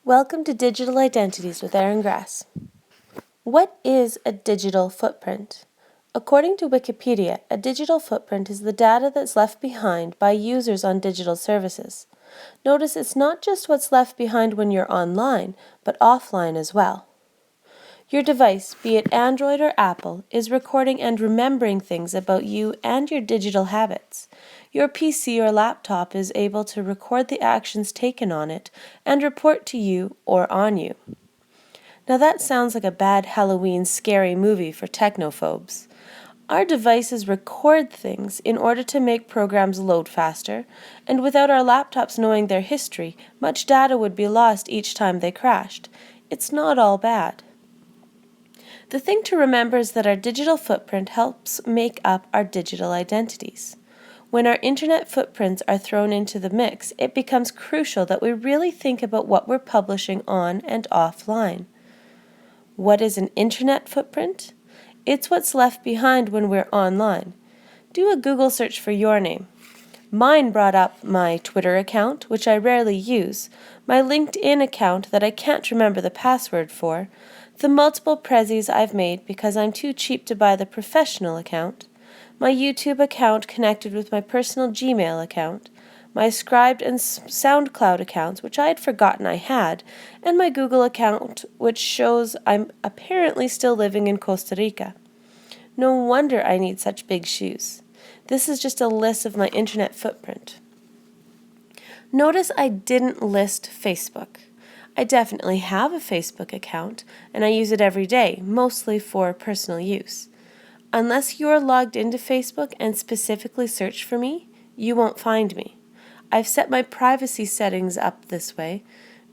Welcome to Digital Identities with Aaron Grass. What is a digital footprint? According to Wikipedia, a digital footprint is the data that's left behind by users on digital services. Notice it's not just what's left behind when you're online, but offline as well. Your device, be it Android or Apple, is recording and remembering things about you and your digital habits. Your PC or laptop is able to record the actions taken on it and report to you or on you. Now that sounds like a bad Halloween scary movie for technophobes. Our devices record things in order to make programs load faster, and without our laptops knowing their history, much data would be lost each time they crashed. It's not all bad. The thing to remember is that our digital footprint helps make up our digital identities. When our internet footprints are thrown into the mix, it becomes crucial that we really think about what we're publishing on and offline. What is an internet footprint? It's what's left behind when we're online. Do a Google search for your name. Mine brought up my Twitter account, which I rarely use, my LinkedIn account that I can't remember the password for, the multiple prezzies I've made because I'm too cheap to buy the professional account, my YouTube account connected with my personal Gmail account, my Scribd and SoundCloud accounts, which I had forgotten I had, and my Google account, which shows I'm apparently still living in Costa Rica. No wonder I need such big shoes. This is just a list of my internet footprint. Notice I didn't list Facebook. I definitely have a Facebook account, and I use it every day, mostly for personal use. Unless you're logged into Facebook and specifically search for me, you won't find me. I've set my privacy settings up this way,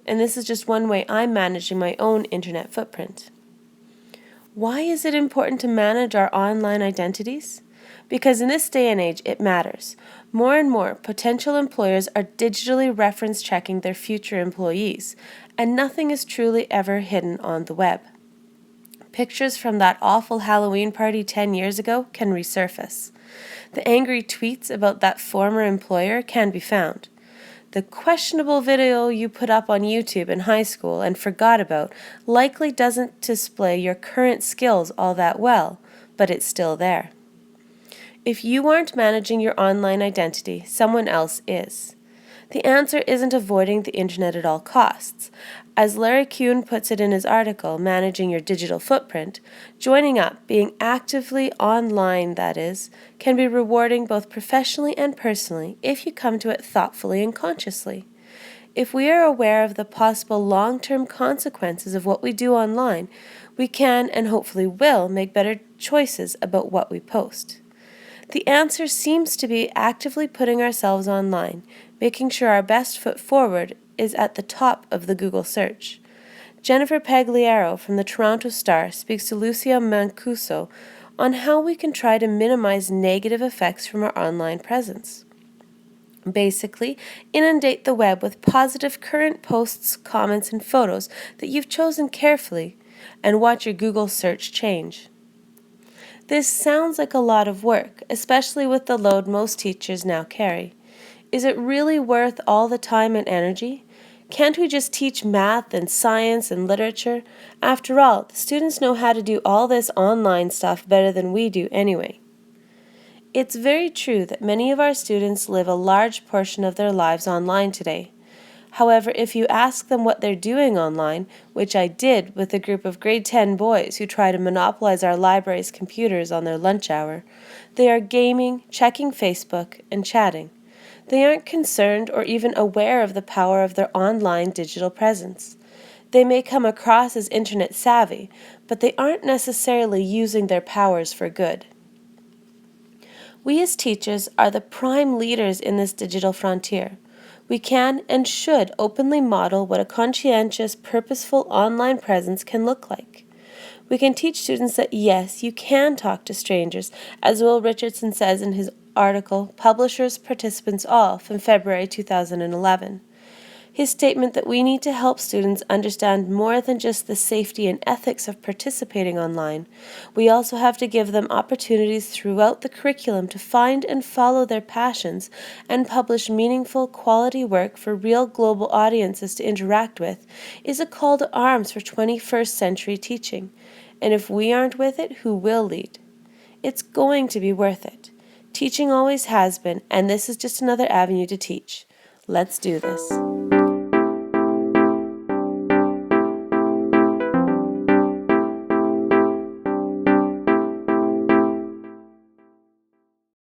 and this is just one way I'm managing my own internet footprint. Why is it important to manage our online identities? Because in this day and age, it matters. More and more potential employers are digitally reference checking their future employees, and nothing is truly ever hidden on the web. Pictures from that awful Halloween party 10 years ago can resurface. The angry tweets about that former employer can be found. The questionable video you put up on YouTube in high school and forgot about likely doesn't display your current skills all that well, but it's still there. If you aren't managing your online identity, someone else is. The answer isn't avoiding the internet at all costs. As Larry Kuhn puts it in his article, Managing Your Digital Footprint, joining up, being actively online, that is, can be rewarding both professionally and personally if you come to it thoughtfully and consciously. If we are aware of the possible long-term consequences of what we do online, we can and hopefully will make better choices about what we post. The answer seems to be actively putting ourselves online, making sure our best foot forward is at the top of the Google search. Jennifer Pagliaro from the Toronto Star speaks to Lucia Mancuso on how we can try to minimize negative effects from our online presence. Basically, inundate the web with positive current posts, comments, and photos that you've chosen carefully, and watch your Google search change. This sounds like a lot of work, especially with the load most teachers now carry. Is it really worth all the time and energy? Can't we just teach math and science and literature? After all, the students know how to do all this online stuff better than we do anyway. It's very true that many of our students live a large portion of their lives online today. However, if you ask them what they're doing online, which I did with a group of grade 10 boys who try to monopolize our library's computers on their lunch hour, they are gaming, checking Facebook, and chatting. They aren't concerned or even aware of the power of their online digital presence. They may come across as internet savvy, but they aren't necessarily using their powers for good. We as teachers are the prime leaders in this digital frontier. We can and should openly model what a conscientious, purposeful online presence can look like. We can teach students that yes, you can talk to strangers, as Will Richardson says in his article, Publishers, Participants All, from February 2011. His statement that we need to help students understand more than just the safety and ethics of participating online. We also have to give them opportunities throughout the curriculum to find and follow their passions and publish meaningful, quality work for real global audiences to interact with is a call to arms for 21st century teaching. And if we aren't with it, who will lead? It's going to be worth it. Teaching always has been, and this is just another avenue to teach. Let's do this.